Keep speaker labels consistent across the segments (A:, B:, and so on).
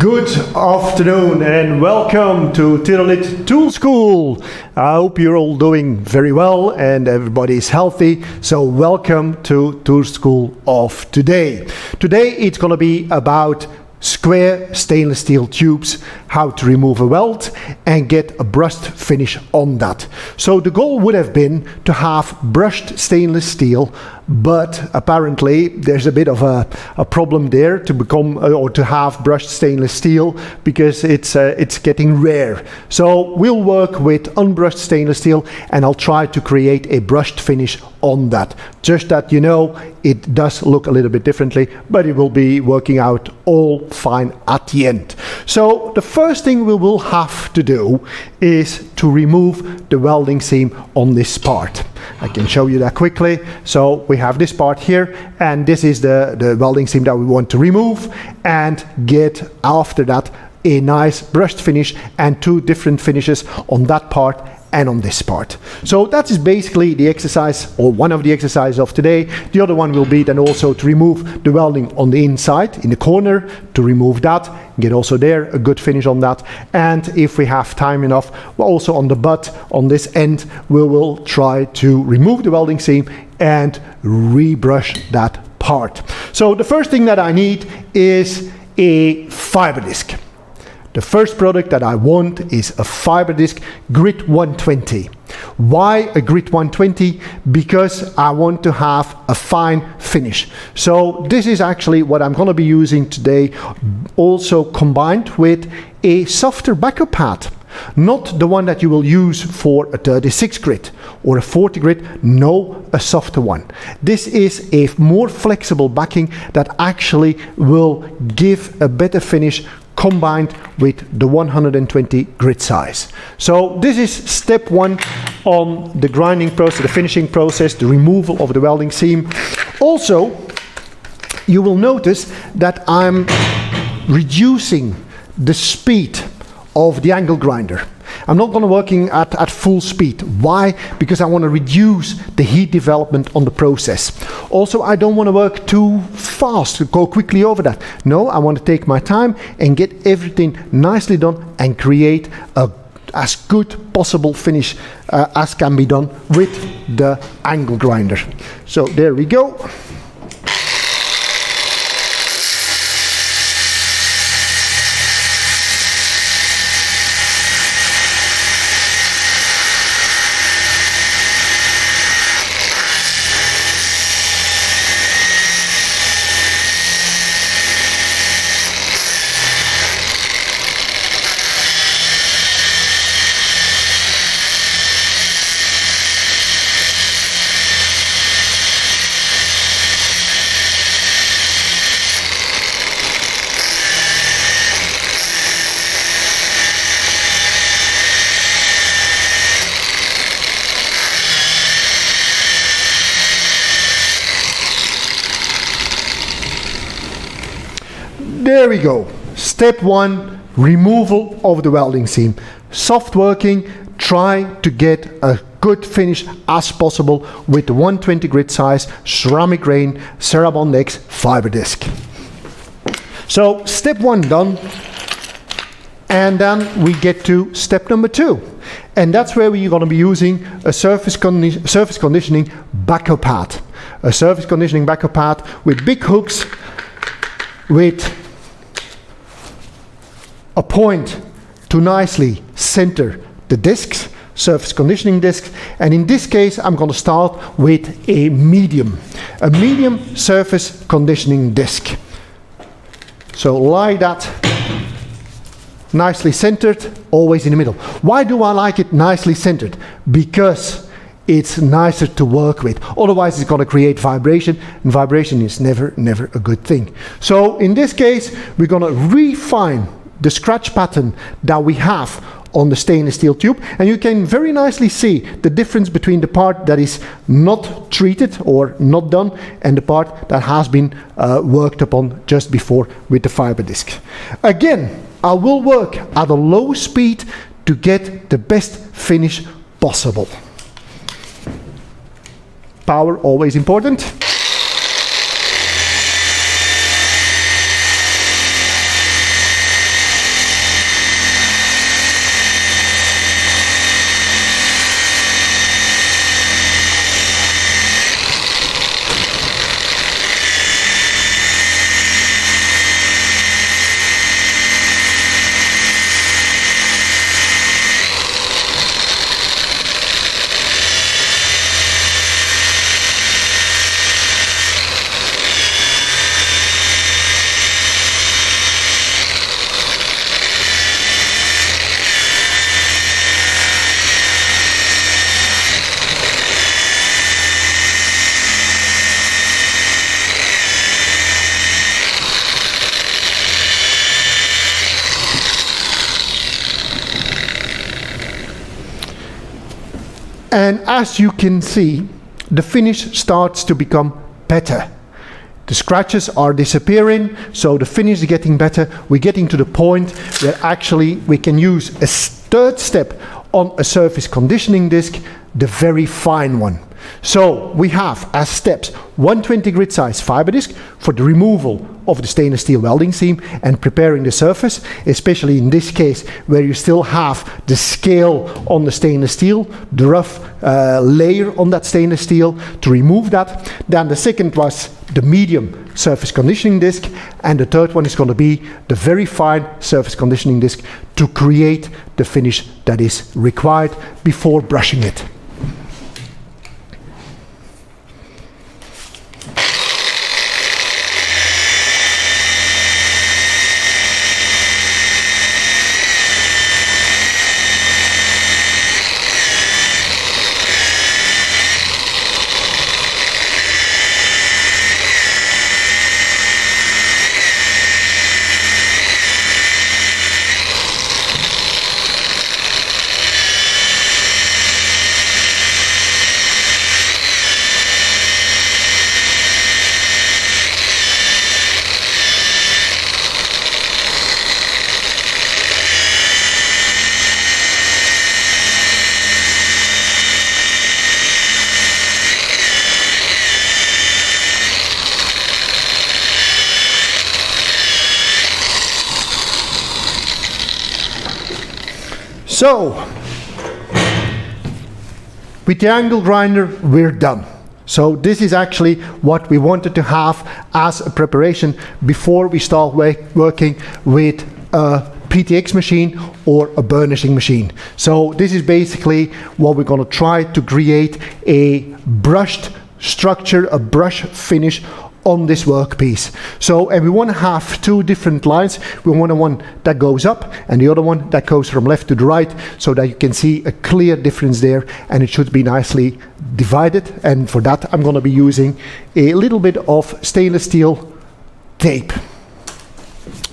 A: Good afternoon and welcome to TYROLIT Tool School. I hope you're all doing very well and everybody is healthy. So welcome to Tool School of today. Today it's going to be about square stainless steel tubes, how to remove a weld and get a brushed finish on that. So the goal would have been to have brushed stainless steel, but apparently there's a bit of a problem there to become or to have brushed stainless steel because it's getting rare. So we'll work with unbrushed stainless steel and I'll try to create a brushed finish on that. Just that you know, it does look a little bit differently, but it will be working out all fine at the end. So the first thing we will have to do is to remove the welding seam on this part. I can show you that quickly. So we have this part here and this is the welding seam that we want to remove and get after that a nice brushed finish and two different finishes on that part and on this part. So that is basically the exercise, or one of the exercises of today. The other one will be then also to remove the welding on the inside, in the corner, to remove that, get also there a good finish on that. And if we have time enough, well, also on the butt, on this end, we will try to remove the welding seam and rebrush that part. So the first thing that I need is a fiber disc. The first product that I want is a fiber disc grit 120. Why a grit 120? Because I want to have a fine finish. So this is actually what I'm going to be using today, also combined with a softer backup pad. Not the one that you will use for a 36 grit or a 40 grit, no, a softer one. This is a more flexible backing that actually will give a better finish combined with the 120 grit size. So this is step one on the grinding process, the finishing process, the removal of the welding seam. Also, you will notice that I'm reducing the speed of the angle grinder. I'm not going to working at full speed. Why? Because I want to reduce the heat development on the process. Also, I don't want to work too fast, to go quickly over that. No, I want to take my time and get everything nicely done and create a as good possible finish as can be done with the angle grinder. So there we go. There we go. Step one, removal of the welding seam. Soft working, try to get a good finish as possible with the 120 grit size ceramic grain Cerabond X fiber disc. So step one done, and then we get to step number two. And that's where we're going to be using a surface conditioning backup pad. A surface conditioning backup pad with big hooks with a point to nicely center the discs, surface conditioning discs, and in this case I'm going to start with a medium surface conditioning disc. So like that, nicely centered, always in the middle. Why do I like it nicely centered? Because it's nicer to work with. Otherwise it's going to create vibration, and vibration is never a good thing. So in this case we're going to refine the scratch pattern that we have on the stainless steel tube, and you can very nicely see the difference between the part that is not treated or not done and the part that has been worked upon just before with the fiber disc. Again, I will work at a low speed to get the best finish possible. Power always important. And as you can see, the finish starts to become better. The scratches are disappearing, so the finish is getting better. We're getting to the point where actually we can use a third step on a surface conditioning disc, the very fine one. So we have as steps 120 grit size fiber disc for the removal of the stainless steel welding seam and preparing the surface, especially in this case where you still have the scale on the stainless steel, the rough layer on that stainless steel, to remove that. Then the second was the medium surface conditioning disc, and the third one is going to be the very fine surface conditioning disc to create the finish that is required before brushing it. So, with the angle grinder, we're done. So this is actually what we wanted to have as a preparation before we start working with a PTX machine or a burnishing machine. So this is basically what we're going to try to create, a brushed structure, a brush finish on this workpiece. So, and we want to have two different lines. We want one that goes up and the other one that goes from left to the right, so that you can see a clear difference there, and it should be nicely divided. And for that I'm going to be using a little bit of stainless steel tape.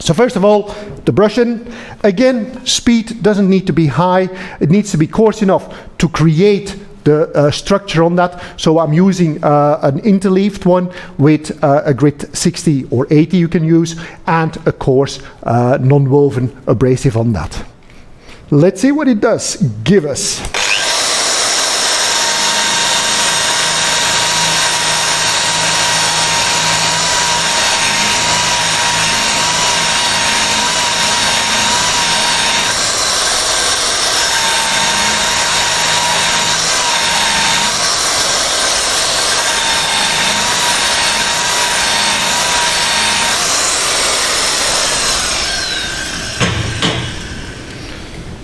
A: So first of all, the brushing. Again, speed doesn't need to be high. It needs to be coarse enough to create the structure on that. So I'm using an interleaved one with a grit 60 or 80 you can use, and a coarse non-woven abrasive on that. Let's see what it does give us.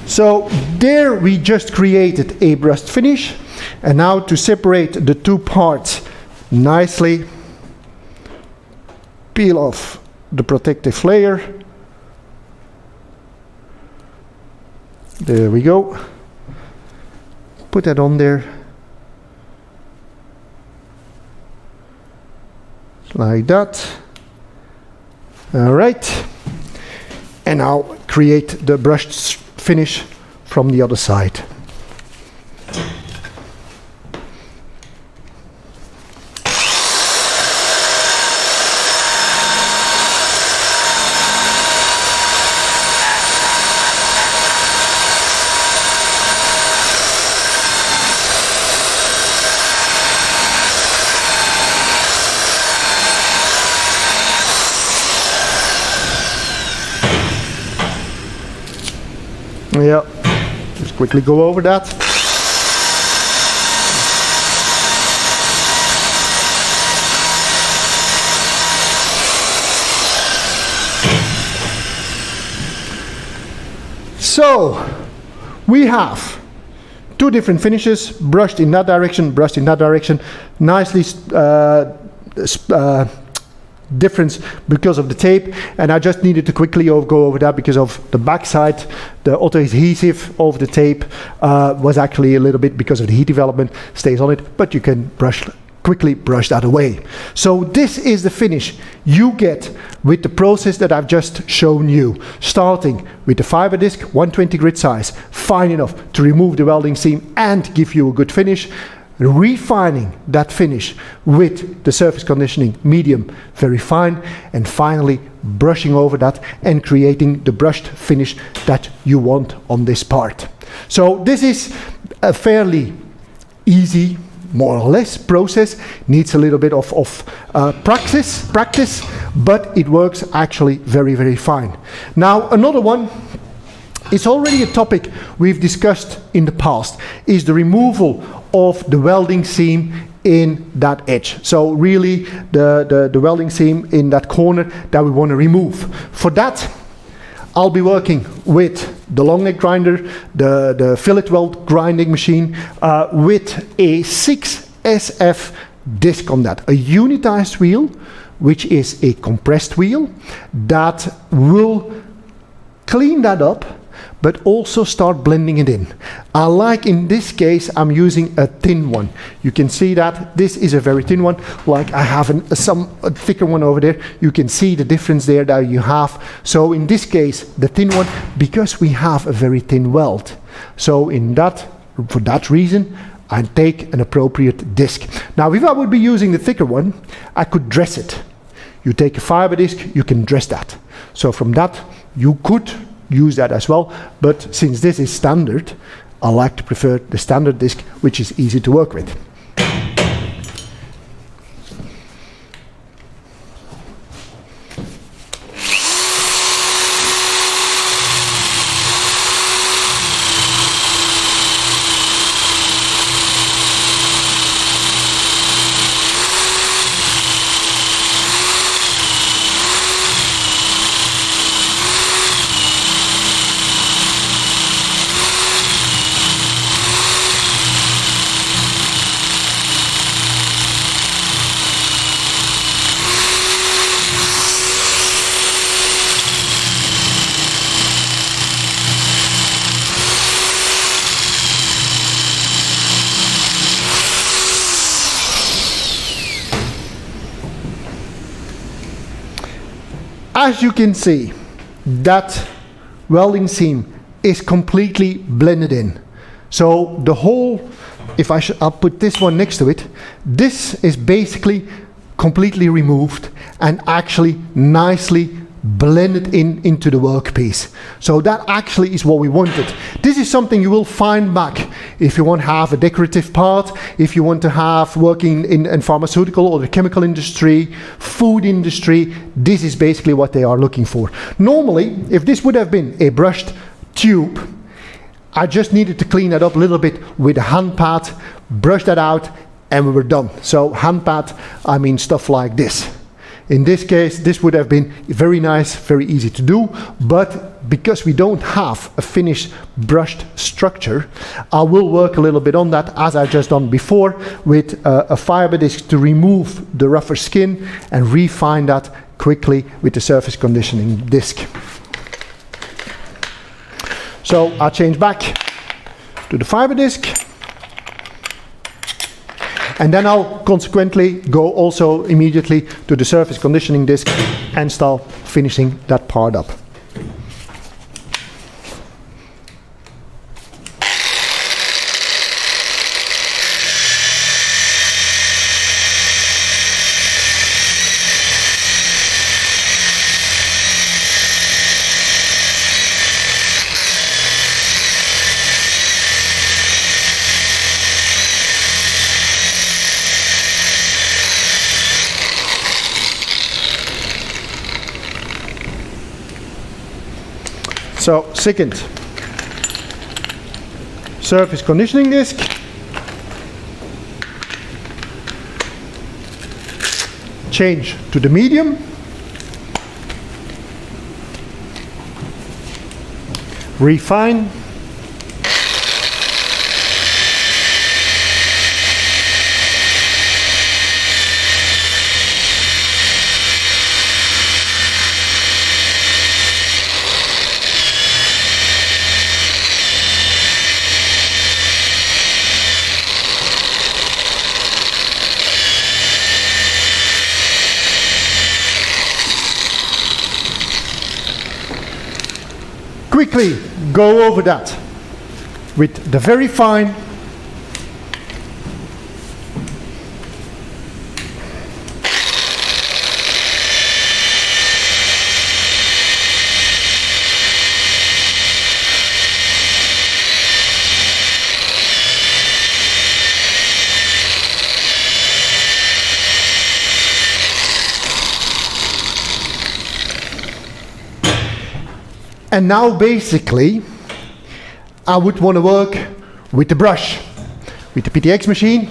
A: So there we just created a brushed finish, and now to separate the two parts nicely, peel off the protective layer. There we go. Put that on there. Like that. All right. And now create the brushed finish from the other side. Yeah, just quickly go over that. So we have two different finishes, brushed in that direction, brushed in that direction, nicely difference because of the tape, and I just needed to quickly go over that because of the backside. The auto adhesive of the tape was actually a little bit, because of the heat development, stays on it, but you can quickly brush that away. So this is the finish you get with the process that I've just shown you, starting with the fiber disc, 120 grit size, fine enough to remove the welding seam and give you a good finish. Refining that finish with the surface conditioning medium, very fine, and finally brushing over that and creating the brushed finish that you want on this part. So this is a fairly easy, more or less, process. Needs a little bit of practice, but it works actually very, very fine. Now another one, it's already a topic we've discussed in the past, is the removal of the welding seam in that edge. So really the welding seam in that corner that we want to remove. For that, I'll be working with the long neck grinder, the fillet weld grinding machine, with a 6SF disc on that. A unitized wheel, which is a compressed wheel, that will clean that up, but also start blending it in. I like, in this case, I'm using a thin one. You can see that this is a very thin one, like I have a thicker one over there. You can see the difference there that you have. So in this case, the thin one, because we have a very thin weld. So for that reason, I take an appropriate disc. Now, if I would be using the thicker one, I could dress it. You take a fiber disc, you can dress that. So from that, you could use that as well, but since this is standard, I like to prefer the standard disc, which is easy to work with. As you can see, that welding seam is completely blended in. So the whole, I'll put this one next to it, this is basically completely removed and actually nicely blended into the workpiece. So that actually is what we wanted. This is something you will find back if you want to have a decorative part, if you want to have working in pharmaceutical or the chemical industry, food industry. This is basically what they are looking for. Normally, if this would have been a brushed tube, I just needed to clean it up a little bit with a hand pad, brush that out, and we were done. So hand pad, I mean stuff like this. In this case, this would have been very nice, very easy to do, but because we don't have a finished brushed structure, I will work a little bit on that, as I just done before, with a fiber disc to remove the rougher skin and refine that quickly with the surface conditioning disc. So I'll change back to the fiber disc. And then I'll consequently go also immediately to the surface conditioning disc and start finishing that part up. So, second, surface conditioning disc. Change to the medium. Refine. Quickly go over that. with the very fine and now basically I would want to work with the brush, with the PTX machine,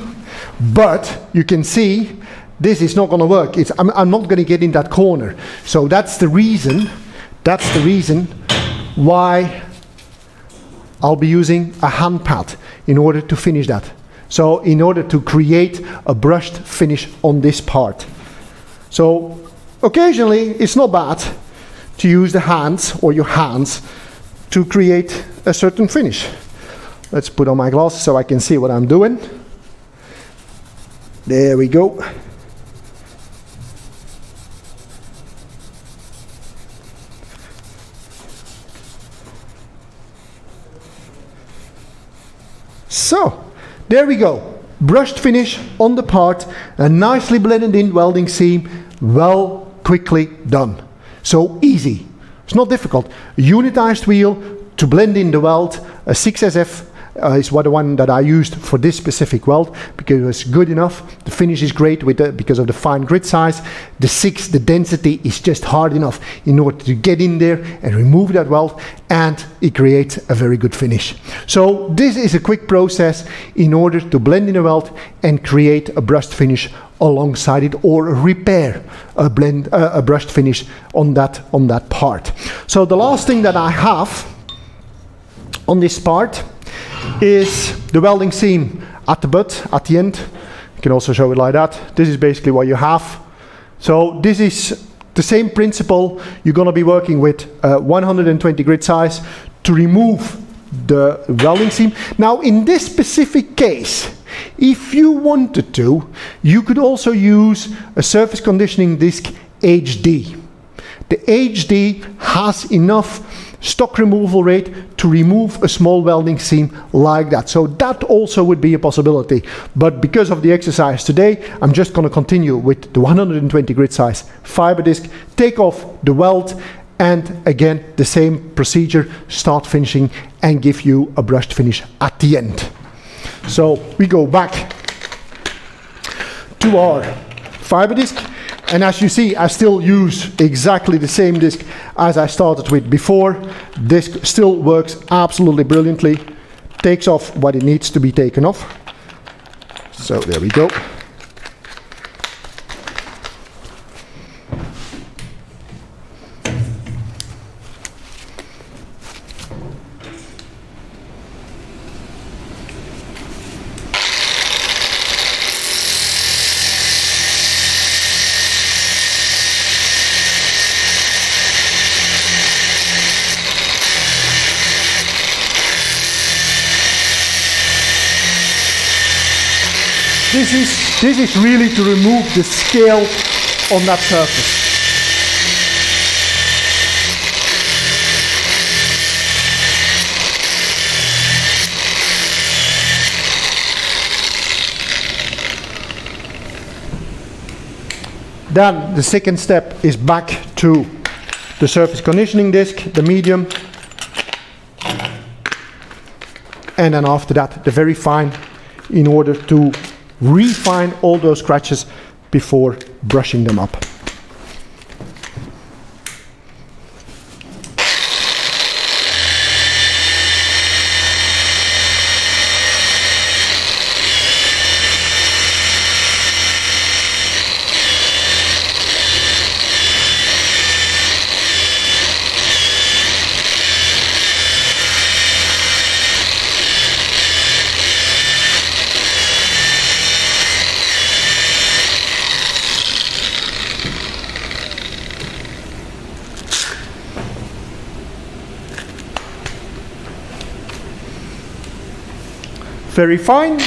A: but you can see this is not going to work. I'm not going to get in that corner. So that's the reason why I'll be using a hand pad in order to finish that. So in order to create a brushed finish on this part. So occasionally it's not bad to use the hands or your hands to create a certain finish. Let's put on my glasses so I can see what I'm doing. There we go. So, there we go. Brushed finish on the part, a nicely blended in welding seam, well, quickly done. So easy. It's not difficult. A unitized wheel to blend in the weld. A 6SF is the one that I used for this specific weld because it was good enough. The finish is great because of the fine grit size. The 6, the density is just hard enough in order to get in there and remove that weld, and it creates a very good finish. So this is a quick process in order to blend in a weld and create a brushed finish alongside it, or repair a brushed finish on that part. So the last thing that I have on this part is the welding seam at the butt, at the end. You can also show it like that. This is basically what you have. So this is the same principle. You're going to be working with 120 grit size to remove the welding seam. Now in this specific case, if you wanted to, you could also use a surface conditioning disc HD. The HD has enough stock removal rate to remove a small welding seam like that. So that also would be a possibility. But because of the exercise today, I'm just going to continue with the 120 grit size fiber disc, take off the weld, and again the same procedure, start finishing and give you a brushed finish at the end. So we go back to our fiber disc, and as you see, I still use exactly the same disc as I started with before. Disc still works absolutely brilliantly, takes off what it needs to be taken off. So there we go. This is really to remove the scale on that surface. Then the second step is back to the surface conditioning disc, the medium, and then after that the very fine, in order to refine all those scratches before brushing them up. Very fine.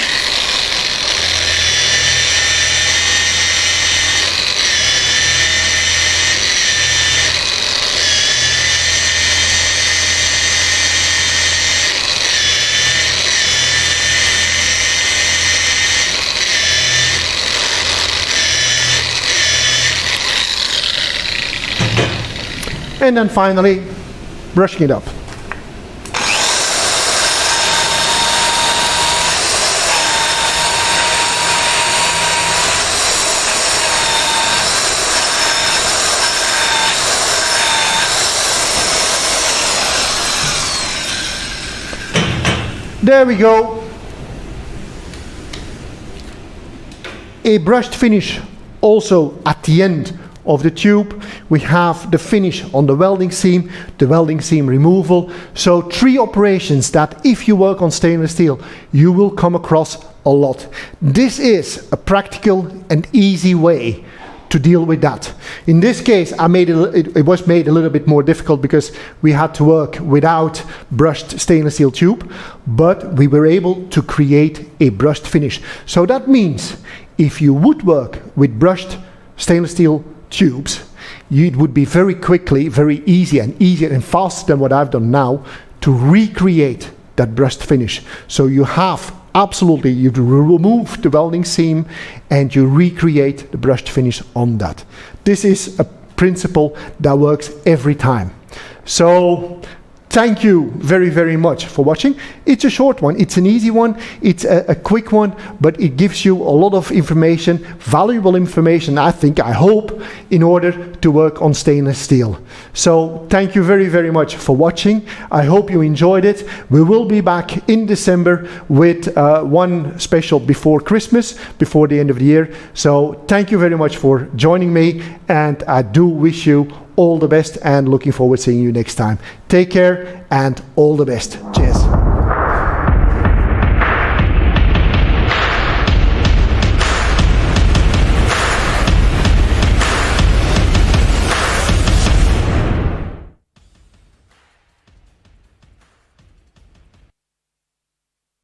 A: And then finally, brushing it up. There we go. A brushed finish also at the end of the tube. We have the finish on the welding seam removal. So 3 operations that if you work on stainless steel, you will come across a lot. This is a practical and easy way to deal with that. In this case, it was made a little bit more difficult because we had to work without brushed stainless steel tube, but we were able to create a brushed finish. So that means if you would work with brushed stainless steel tubes, it would be very quickly, very easier and faster than what I've done now to recreate that brushed finish. So you remove the welding seam and you recreate the brushed finish on that. This is a principle that works every time. So thank you very, very much for watching. It's a short one, it's an easy one, it's a quick one, but it gives you a lot of information, valuable information, I hope, in order to work on stainless steel. So thank you very, very much for watching. I hope you enjoyed it. We will be back in December with one special before Christmas, before the end of the year. So thank you very much for joining me, and I do wish you all the best and looking forward to seeing you next time. Take care and all the best. Cheers.